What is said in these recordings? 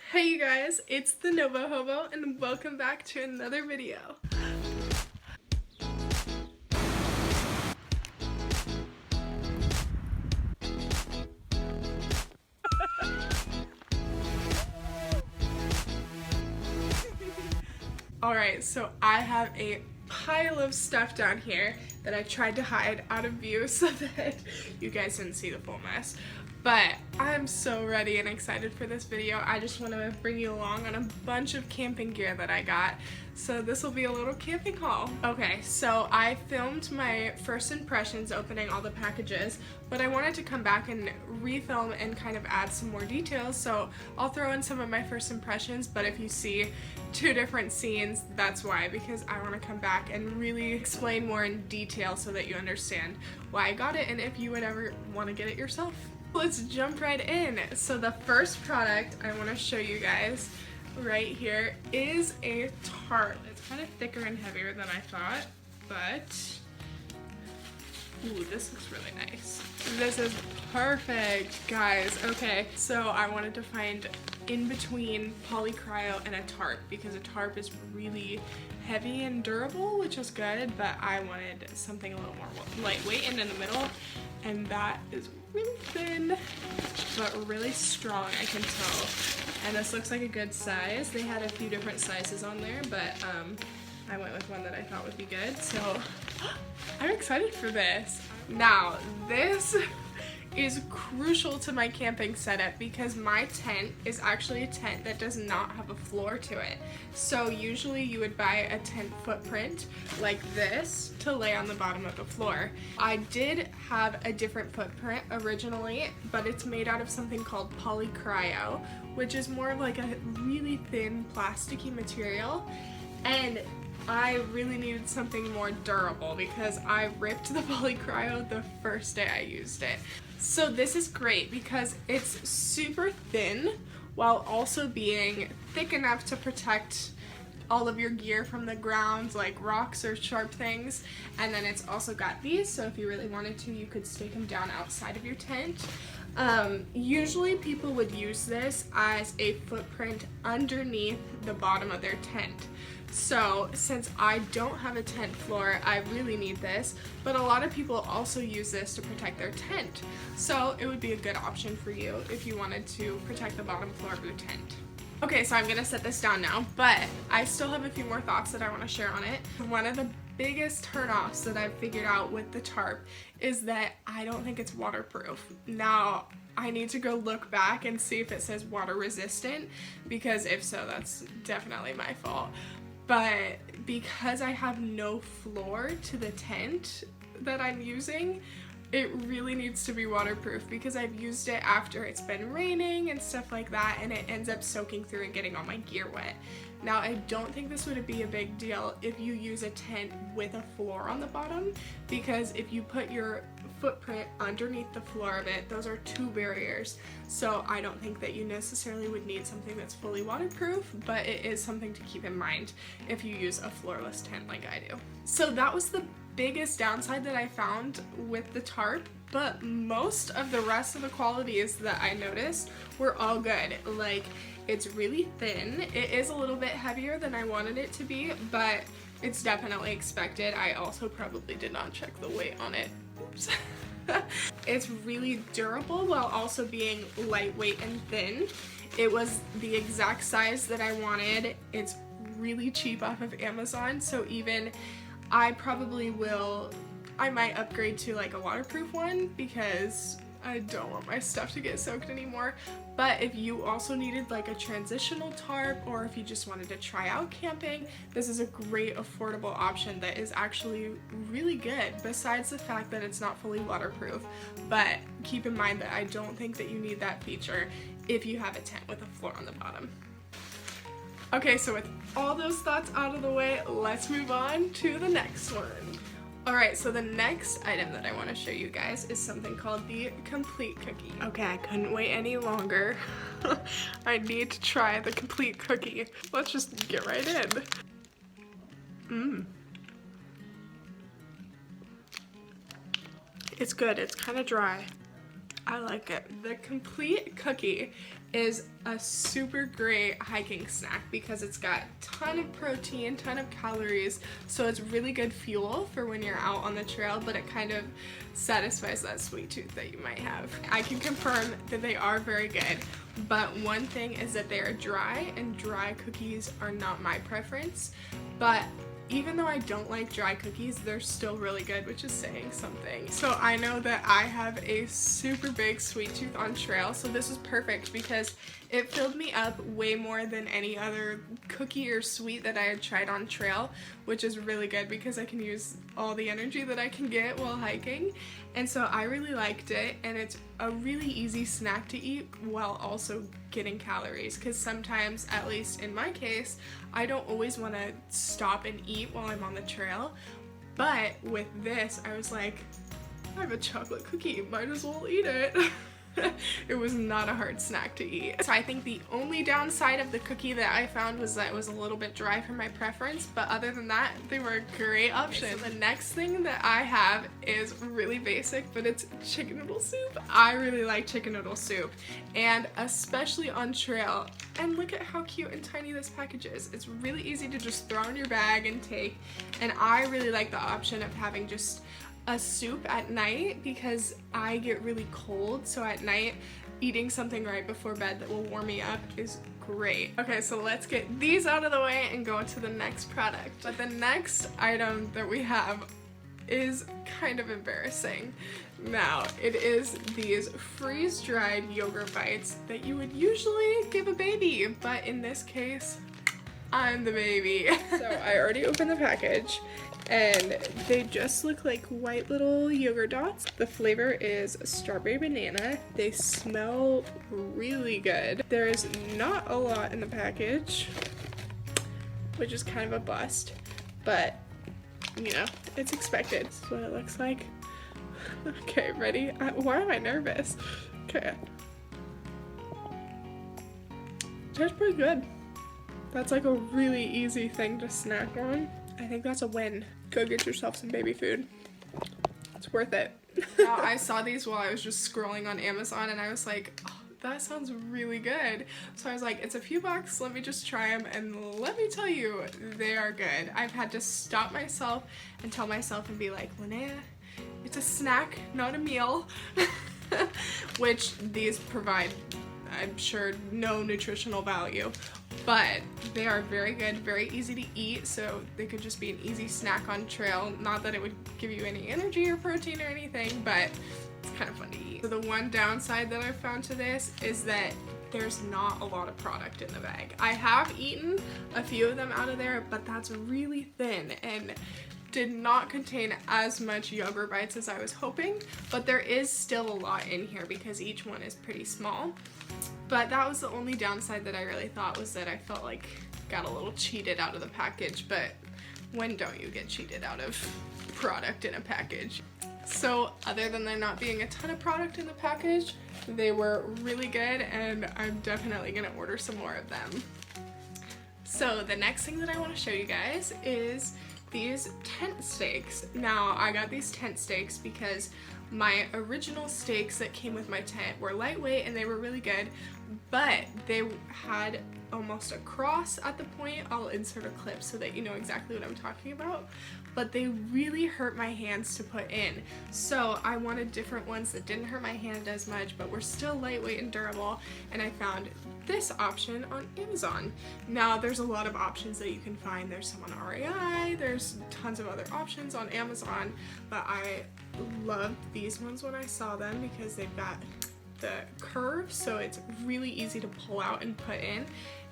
Hey you guys, it's the Nova Hobo and welcome back to another video. Alright, so I have a pile of stuff down here that I tried to hide out of view so that you guys didn't see the full mess. But I'm so ready and excited for this video. I just want to bring you along on a bunch of camping gear that I got. So this will be a little camping haul. Okay, so I filmed my first impressions opening all the packages, but I wanted to come back and refilm and kind of add some more details. So I'll throw in some of my first impressions, but if you see two different scenes, that's why, because I want to come back and really explain more in detail so that you understand why I got it and if you would ever want to get it yourself. Let's jump right in. So the first product I want to show you guys right here is a tarp. It's kind of thicker and heavier than I thought, but ooh, this looks really nice. This is perfect, guys. Okay, so I wanted to find in between polycryo and a tarp because a tarp is really heavy and durable, which is good, but I wanted something a little more lightweight and in the middle, and that is really thin but really strong, I can tell. And this looks like a good size. They had a few different sizes on there, but I went with one that I thought would be good, so I'm excited for this. Now, this is crucial to my camping setup because my tent is actually a tent that does not have a floor to it. So usually you would buy a tent footprint like this to lay on the bottom of the floor. I did have a different footprint originally, but it's made out of something called polycryo, which is more of like a really thin plasticky material, and I really needed something more durable because I ripped the polycryo the first day I used it. So this is great because it's super thin while also being thick enough to protect all of your gear from the ground, like rocks or sharp things. And then it's also got these, so if you really wanted to, you could stake them down outside of your tent. Usually people would use this as a footprint underneath the bottom of their tent. So since I don't have a tent floor, I really need this, but a lot of people also use this to protect their tent. So it would be a good option for you if you wanted to protect the bottom floor of your tent. Okay, so I'm gonna set this down now, but I still have a few more thoughts that I want to share on it. One of the biggest turnoffs that I've figured out with the tarp is that I don't think it's waterproof. Now, I need to go look back and see if it says water resistant, because if so, that's definitely my fault. But because I have no floor to the tent that I'm using, it really needs to be waterproof because I've used it after it's been raining and stuff like that, and it ends up soaking through and getting all my gear wet. Now, I don't think this would be a big deal if you use a tent with a floor on the bottom, because if you put your footprint underneath the floor of it, those are two barriers. So I don't think that you necessarily would need something that's fully waterproof, but it is something to keep in mind if you use a floorless tent like I do. So that was the biggest downside that I found with the tarp, but most of the rest of the qualities that I noticed were all good. Like, it's really thin. It is a little bit heavier than I wanted it to be, but it's definitely expected. I also probably did not check the weight on it. Oops. It's really durable while also being lightweight and thin. It was the exact size that I wanted. It's really cheap off of Amazon, so even I might upgrade to like a waterproof one because I don't want my stuff to get soaked anymore. But if you also needed like a transitional tarp, or if you just wanted to try out camping, this is a great affordable option that is actually really good, besides the fact that it's not fully waterproof. But keep in mind that I don't think that you need that feature if you have a tent with a floor on the bottom. Okay, so with all those thoughts out of the way, let's move on to the next one. Alright, so the next item that I want to show you guys is something called the Complete Cookie. Okay, I couldn't wait any longer. I need to try the Complete Cookie. Let's just get right in. It's good. It's kind of dry. I like it. The Complete Cookie is a super great hiking snack because it's got ton of protein, ton of calories, so it's really good fuel for when you're out on the trail, but it kind of satisfies that sweet tooth that you might have. I can confirm that they are very good, but one thing is that they are dry, and dry cookies are not my preference, but even though I don't like dry cookies, they're still really good, which is saying something. So I know that I have a super big sweet tooth on trail, so this is perfect because it filled me up way more than any other cookie or sweet that I had tried on trail, which is really good because I can use all the energy that I can get while hiking. And so I really liked it, and it's a really easy snack to eat while also getting calories, because sometimes, at least in my case, I don't always want to stop and eat while I'm on the trail. But with this, I was like, I have a chocolate cookie, might as well eat it. It was not a hard snack to eat. So I think the only downside of the cookie that I found was that it was a little bit dry for my preference, but other than that, they were a great option. So the next thing that I have is really basic, but it's chicken noodle soup. I really like chicken noodle soup, and especially on trail. And look at how cute and tiny this package is. It's really easy to just throw in your bag and take, and I really like the option of having just a soup at night because I get really cold, so at night eating something right before bed that will warm me up is great. Okay, so let's get these out of the way and go into the next product. But the next item that we have is kind of embarrassing. Now, it is these freeze-dried yogurt bites that you would usually give a baby, but in this case, I'm the baby. So I already opened the package, and they just look like white little yogurt dots. The flavor is strawberry banana. They smell really good. There's not a lot in the package, which is kind of a bust, but you know, it's expected. This is what it looks like. Okay, ready? Why am I nervous? Okay. Tastes pretty good. That's like a really easy thing to snack on. I think that's a win. Go get yourself some baby food. It's worth it. Now, I saw these while I was just scrolling on Amazon, and I was like, oh, that sounds really good. So I was like, it's a few bucks, let me just try them, and let me tell you, they are good. I've had to stop myself and tell myself and be like, Lannea, it's a snack, not a meal. Which these provide, I'm sure, no nutritional value, but they are very good, very easy to eat, so they could just be an easy snack on trail. Not that it would give you any energy or protein or anything, but it's kind of fun to eat. So the one downside that I found to this is that there's not a lot of product in the bag. I have eaten a few of them out of there, but that's really thin and did not contain as much yogurt bites as I was hoping, but there is still a lot in here because each one is pretty small. But that was the only downside that I really thought, was that I felt like got a little cheated out of the package, but when don't you get cheated out of product in a package? So other than there not being a ton of product in the package, they were really good, and I'm definitely gonna order some more of them. So the next thing that I want to show you guys is these tent stakes. Now, I got these tent stakes because my original stakes that came with my tent were lightweight and they were really good, but they had almost a cross at the point. I'll insert a clip so that you know exactly what I'm talking about, but they really hurt my hands to put in. So I wanted different ones that didn't hurt my hand as much but were still lightweight and durable, and I found this option on Amazon. Now, there's a lot of options that you can find. There's some on REI, there's tons of other options on Amazon, but I loved these ones when I saw them because they've got the curve, so it's really easy to pull out and put in,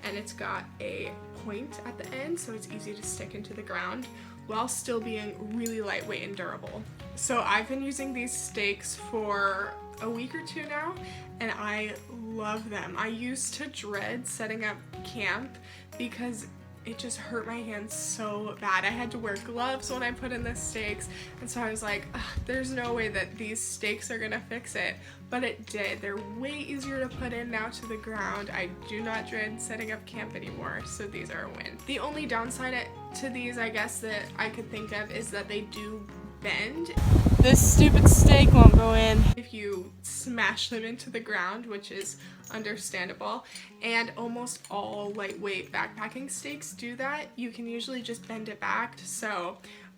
and it's got a point at the end, so it's easy to stick into the ground while still being really lightweight and durable. So I've been using these stakes for a week or two now, and I love them. I used to dread setting up camp because it just hurt my hands so bad. I had to wear gloves when I put in the stakes, and so I was like, there's no way that these stakes are gonna fix it, but it did. They're way easier to put in now to the ground. I do not dread setting up camp anymore, so these are a win. The only downside to these, I guess, that I could think of is that they do bend. This stupid steak won't go in. If you smash them into the ground, which is understandable, and almost all lightweight backpacking steaks do that, you can usually just bend it back, so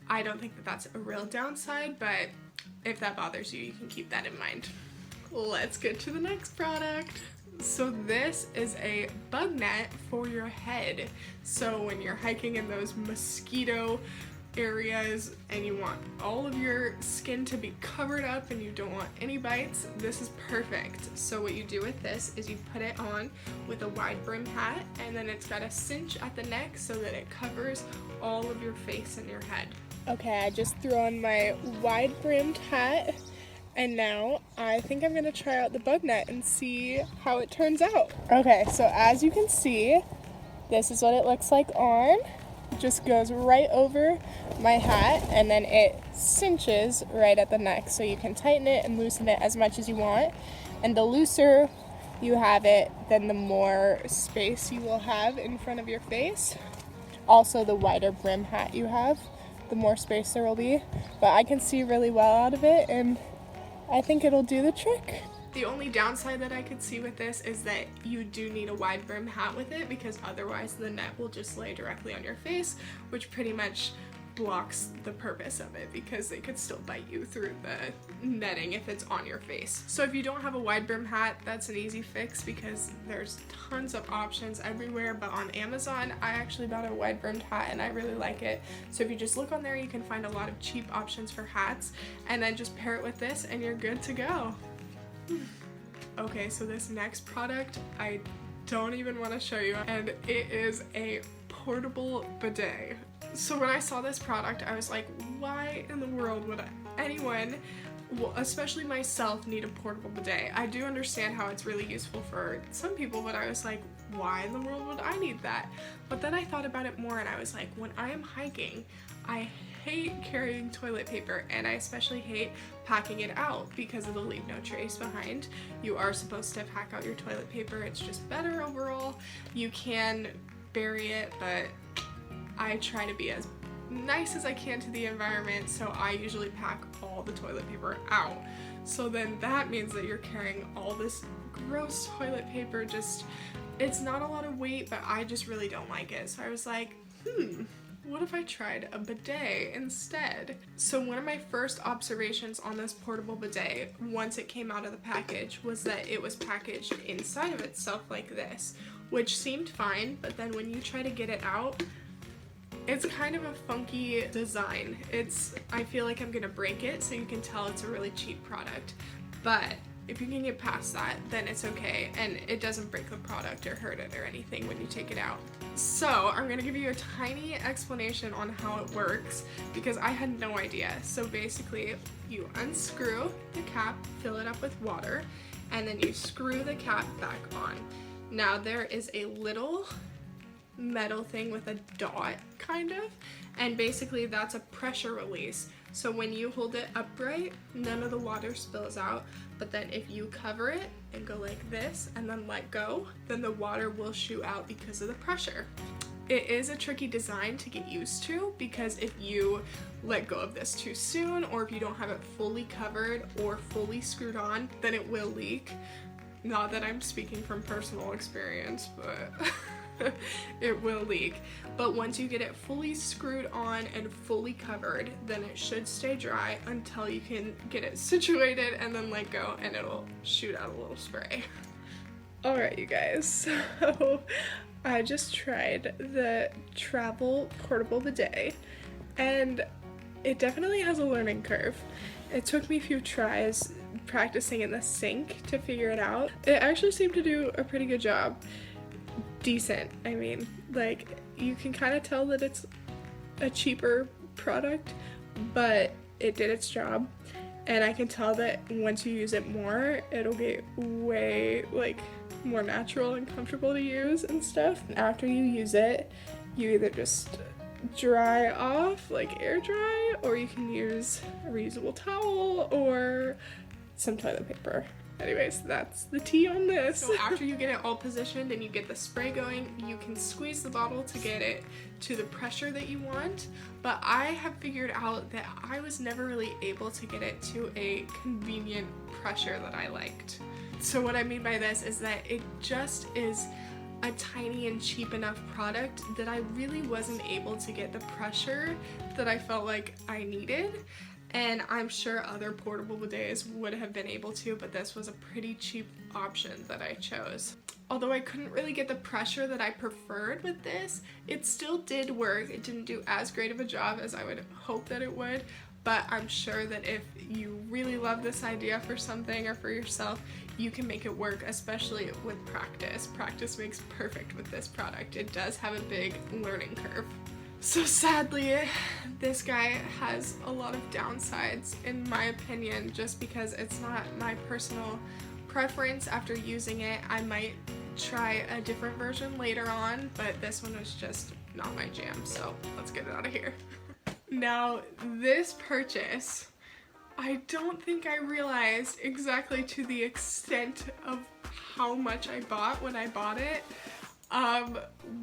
I don't think that that's a real downside, but if that bothers you, you can keep that in mind. Let's get to the next product. So this is a bug net for your head. So when you're hiking in those mosquito areas and you want all of your skin to be covered up and you don't want any bites, this is perfect. So what you do with this is you put it on with a wide brim hat, and then it's got a cinch at the neck so that it covers all of your face and your head. Okay, I just threw on my wide brimmed hat, and now I think I'm gonna try out the bug net and see how it turns out. Okay, so as you can see, this is what it looks like on. It just goes right over my hat, and then it cinches right at the neck, so you can tighten it and loosen it as much as you want. And the looser you have it, then the more space you will have in front of your face. Also, the wider brim hat you have, the more space there will be. But I can see really well out of it, and I think it'll do the trick. The only downside that I could see with this is that you do need a wide brim hat with it, because otherwise the net will just lay directly on your face, which pretty much blocks the purpose of it, because they could still bite you through the netting if it's on your face. So if you don't have a wide brim hat, that's an easy fix, because there's tons of options everywhere. But on Amazon, I actually bought a wide brimmed hat and I really like it. So if you just look on there, you can find a lot of cheap options for hats, and then just pair it with this and you're good to go. Okay, so this next product I don't even want to show you, and it is a portable bidet. So when I saw this product, I was like, why in the world would anyone, well, especially myself, need a portable bidet? I do understand how it's really useful for some people, but I was like, why in the world would I need that? But then I thought about it more, and I was like, when I am hiking, I hate carrying toilet paper, and I especially hate packing it out because it'll leave no trace behind. You are supposed to pack out your toilet paper. It's just better overall. You can bury it, but I try to be as nice as I can to the environment, so I usually pack all the toilet paper out. So then that means that you're carrying all this gross toilet paper. Just, it's not a lot of weight, but I just really don't like it. So I was like, what if I tried a bidet instead? So one of my first observations on this portable bidet, once it came out of the package, was that it was packaged inside of itself like this, which seemed fine, but then when you try to get it out, it's kind of a funky design. I feel like I'm gonna break it, so you can tell it's a really cheap product. But if you can get past that, then it's okay, and it doesn't break the product or hurt it or anything when you take it out. So I'm gonna give you a tiny explanation on how it works, because I had no idea. So basically, you unscrew the cap, fill it up with water, and then you screw the cap back on. Now there is a little metal thing with a dot, kind of, and basically that's a pressure release. So when you hold it upright, none of the water spills out, but then if you cover it and go like this and then let go, then the water will shoot out because of the pressure. It is a tricky design to get used to, because if you let go of this too soon, or if you don't have it fully covered or fully screwed on, then it will leak. Not that I'm speaking from personal experience, but it will leak. But once you get it fully screwed on and fully covered, then it should stay dry until you can get it situated and then let go, and it'll shoot out a little spray. Alright, you guys, so I just tried the travel portable bidet, and it definitely has a learning curve. It took me a few tries practicing in the sink to figure it out. It actually seemed to do a pretty good job. Decent, I mean, like, you can kind of tell that it's a cheaper product, but it did its job, and I can tell that once you use it more, it'll get way, like, more natural and comfortable to use and stuff. And after you use it, you either just dry off, like air dry, or you can use a reusable towel or some toilet paper. Anyways, that's the tea on this. So after you get it all positioned and you get the spray going, you can squeeze the bottle to get it to the pressure that you want. But I have figured out that I was never really able to get it to a convenient pressure that I liked. So what I mean by this is that it just is a tiny and cheap enough product that I really wasn't able to get the pressure that I felt like I needed. And I'm sure other portable bidets would have been able to, but this was a pretty cheap option that I chose. Although I couldn't really get the pressure that I preferred with this, it still did work. It didn't do as great of a job as I would hope that it would, but I'm sure that if you really love this idea for something or for yourself, you can make it work, especially with practice. Practice makes perfect with this product. It does have a big learning curve. So sadly, this guy has a lot of downsides in my opinion, just because it's not my personal preference. After using it, I might try a different version later on, but this one was just not my jam, so let's get it out of here. Now, this purchase, I don't think I realized exactly to the extent of how much I bought when I bought it.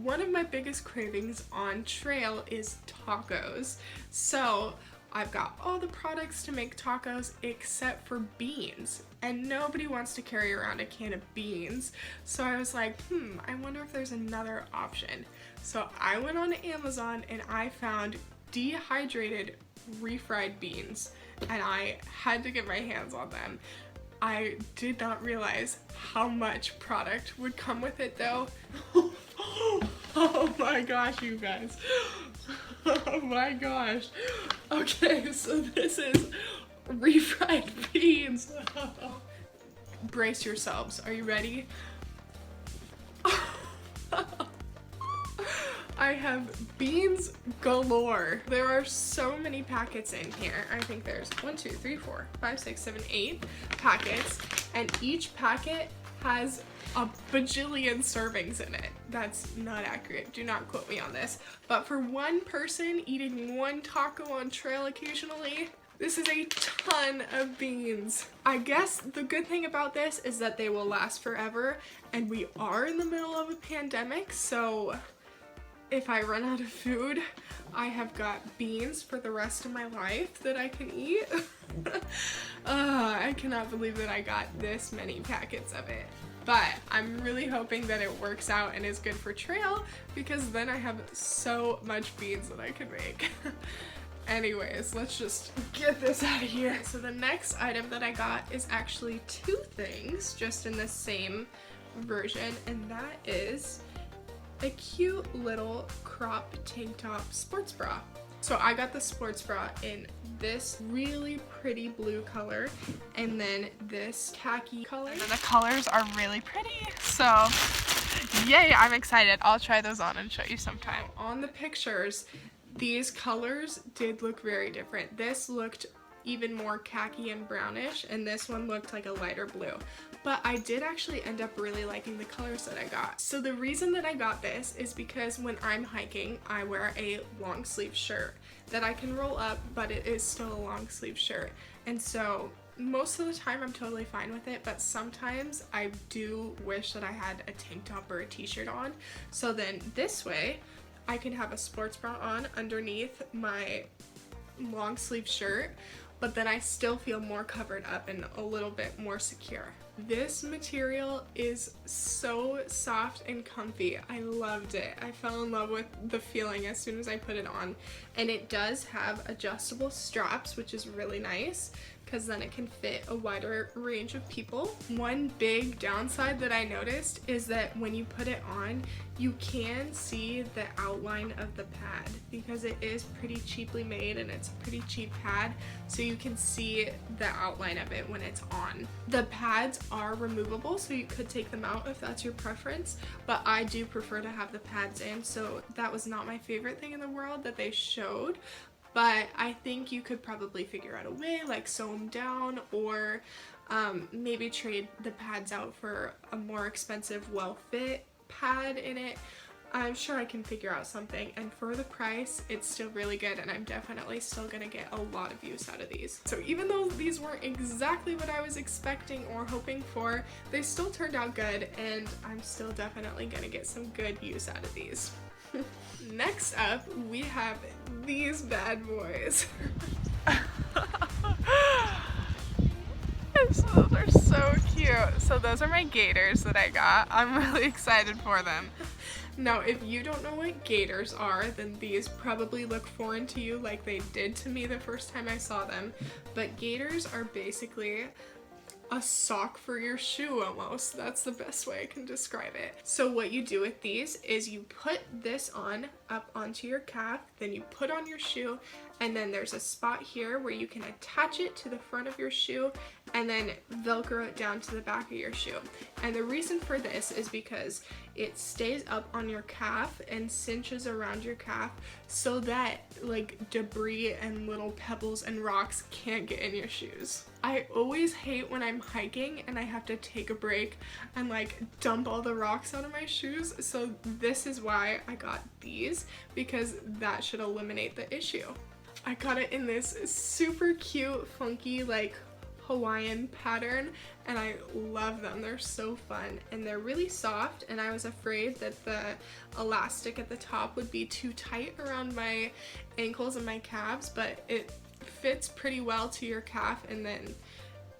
One of my biggest cravings on trail is tacos. So I've got all the products to make tacos except for beans, and nobody wants to carry around a can of beans. So I was like, I wonder if there's another option. So I went on Amazon and I found dehydrated refried beans, and I had to get my hands on them. I did not realize how much product would come with it though. Oh my gosh, you guys. Oh my gosh. Okay, so this is refried beans. Brace yourselves. Are you ready? I have beans galore. There are so many packets in here. I think there's 1, 2, 3, 4, 5, 6, 7, 8 packets, and each packet has a bajillion servings in it. That's not accurate. Do not quote me on this. But for one person eating one taco on trail occasionally, this is a ton of beans. I guess the good thing about this is that they will last forever, and we are in the middle of a pandemic, so if I run out of food, I have got beans for the rest of my life that I can eat. I cannot believe that I got this many packets of it. But I'm really hoping that it works out and is good for trail, because then I have so much beans that I can make. Anyways, let's just get this out of here. So the next item that I got is actually 2 things, just in the same version, and that is a cute little crop tank top sports bra. So I got the sports bra in this really pretty blue color, and then this khaki color. And the colors are really pretty, so yay, I'm excited. I'll try those on and show you sometime. On the pictures, these colors did look very different. This looked even more khaki and brownish, and this one looked like a lighter blue. But I did actually end up really liking the colors that I got. So the reason that I got this is because when I'm hiking, I wear a long sleeve shirt that I can roll up, but it is still a long sleeve shirt. And so most of the time I'm totally fine with it, but sometimes I do wish that I had a tank top or a t-shirt on. So then this way, I can have a sports bra on underneath my long sleeve shirt, but then I still feel more covered up and a little bit more secure. This material is so soft and comfy. I loved it. I fell in love with the feeling as soon as I put it on. And it does have adjustable straps, which is really nice, because then it can fit a wider range of people. One big downside that I noticed is that when you put it on, you can see the outline of the pad, because it is pretty cheaply made and it's a pretty cheap pad, so you can see the outline of it when it's on. The pads are removable, so you could take them out if that's your preference, but I do prefer to have the pads in, so that was not my favorite thing in the world that they showed. But I think you could probably figure out a way, like sew them down, or maybe trade the pads out for a more expensive, well-fit pad in it. I'm sure I can figure out something, and for the price, it's still really good, and I'm definitely still gonna get a lot of use out of these. So even though these weren't exactly what I was expecting or hoping for, they still turned out good, and I'm still definitely gonna get some good use out of these. Next up, we have these bad boys. Those are so cute. So those are my Gaiters that I got. I'm really excited for them. Now, if you don't know what Gaiters are, then these probably look foreign to you like they did to me the first time I saw them. But Gaiters are basically a sock for your shoe almost. That's the best way I can describe it. So what you do with these is you put this on up onto your calf, then you put on your shoe, and then there's a spot here where you can attach it to the front of your shoe and then Velcro it down to the back of your shoe. And the reason for this is because it stays up on your calf and cinches around your calf so that like debris and little pebbles and rocks can't get in your shoes. I always hate when I'm hiking and I have to take a break and like dump all the rocks out of my shoes. So this is why I got these, because that should eliminate the issue. I got it in this super cute, funky, like Hawaiian pattern, and I love them. They're so fun and they're really soft, and I was afraid that the elastic at the top would be too tight around my ankles and my calves, but it fits pretty well to your calf, and then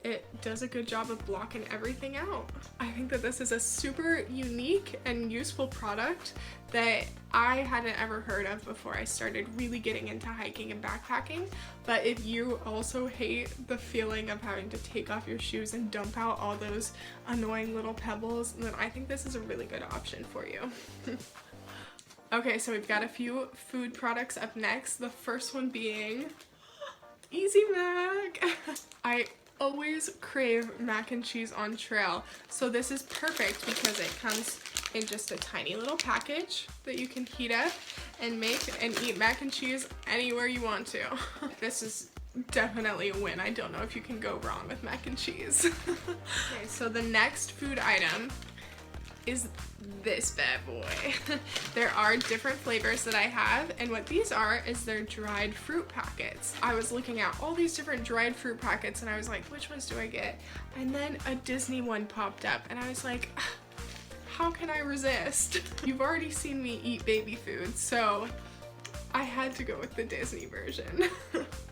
it does a good job of blocking everything out. I think that this is a super unique and useful product that I hadn't ever heard of before I started really getting into hiking and backpacking. But if you also hate the feeling of having to take off your shoes and dump out all those annoying little pebbles, then I think this is a really good option for you. Okay, so we've got a few food products up next. The first one being Easy Mac. I always crave mac and cheese on trail, so this is perfect because it comes in just a tiny little package that you can heat up and make and eat mac and cheese anywhere you want to. This is definitely a win. I don't know if you can go wrong with mac and cheese. Okay, so the next food item is this bad boy. There are different flavors that I have, and what these are is they're dried fruit packets. I was looking at all these different dried fruit packets and I was like, which ones do I get? And then a Disney one popped up and I was like, how can I resist? You've already seen me eat baby food, so I had to go with the Disney version.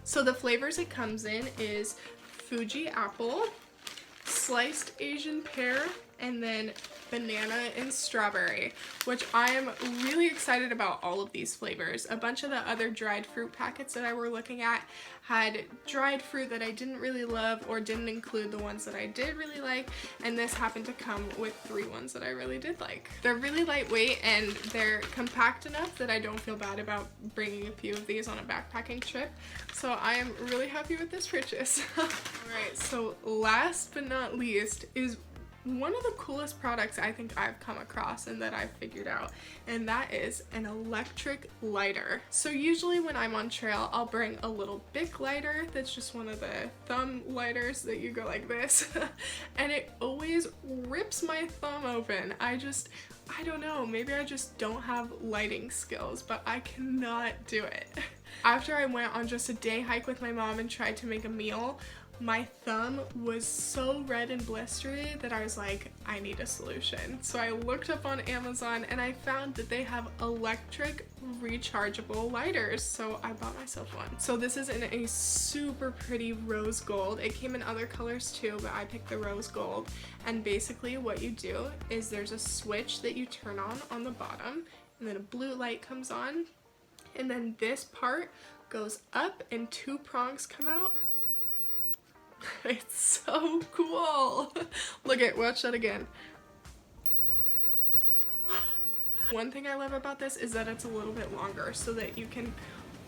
So the flavors it comes in is Fuji apple, sliced Asian pear, and then banana and strawberry, which I am really excited about all of these flavors. A bunch of the other dried fruit packets that I were looking at had dried fruit that I didn't really love or didn't include the ones that I did really like, and this happened to come with 3 ones that I really did like. They're really lightweight and they're compact enough that I don't feel bad about bringing a few of these on a backpacking trip, so I am really happy with this purchase. Alright, so last but not least is one of the coolest products I think I've come across and that I've figured out, and that is an electric lighter. So usually when I'm on trail, I'll bring a little Bic lighter that's just one of the thumb lighters that you go like this, and it always rips my thumb open. I don't know, maybe I just don't have lighting skills, but I cannot do it. After I went on just a day hike with my mom and tried to make a meal, my thumb was so red and blistery that I was like, I need a solution. So I looked up on Amazon and I found that they have electric rechargeable lighters, so I bought myself one. So this is in a super pretty rose gold. It came in other colors too, but I picked the rose gold. And basically what you do is there's a switch that you turn on the bottom, and then a blue light comes on, and then this part goes up and 2 prongs come out. It's so cool. Look at, watch that again. One thing I love about this is that it's a little bit longer so that you can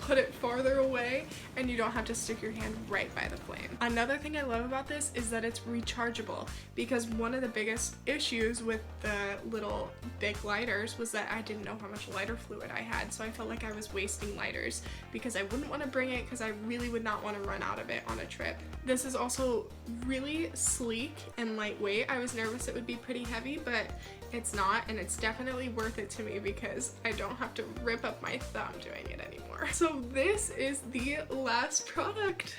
put it farther away and you don't have to stick your hand right by the flame. Another thing I love about this is that it's rechargeable, because one of the biggest issues with the little Bic lighters was that I didn't know how much lighter fluid I had, so I felt like I was wasting lighters because I wouldn't want to bring it because I really would not want to run out of it on a trip. This is also really sleek and lightweight. I was nervous it would be pretty heavy, but it's not, and it's definitely worth it to me because I don't have to rip up my thumb doing it anymore. So this is the last product.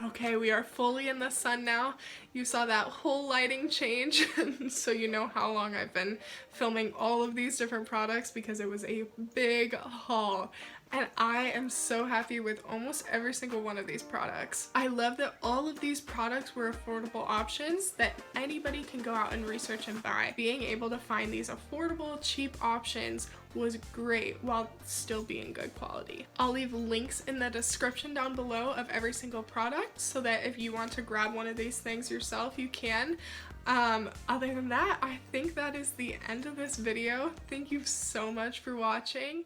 Okay, we are fully in the sun now. You saw that whole lighting change, so you know how long I've been filming all of these different products because it was a big haul. And I am so happy with almost every single one of these products. I love that all of these products were affordable options that anybody can go out and research and buy. Being able to find these affordable, cheap options was great while still being good quality. I'll leave links in the description down below of every single product so that if you want to grab one of these things yourself, you can. Other than that, I think that is the end of this video. Thank you so much for watching.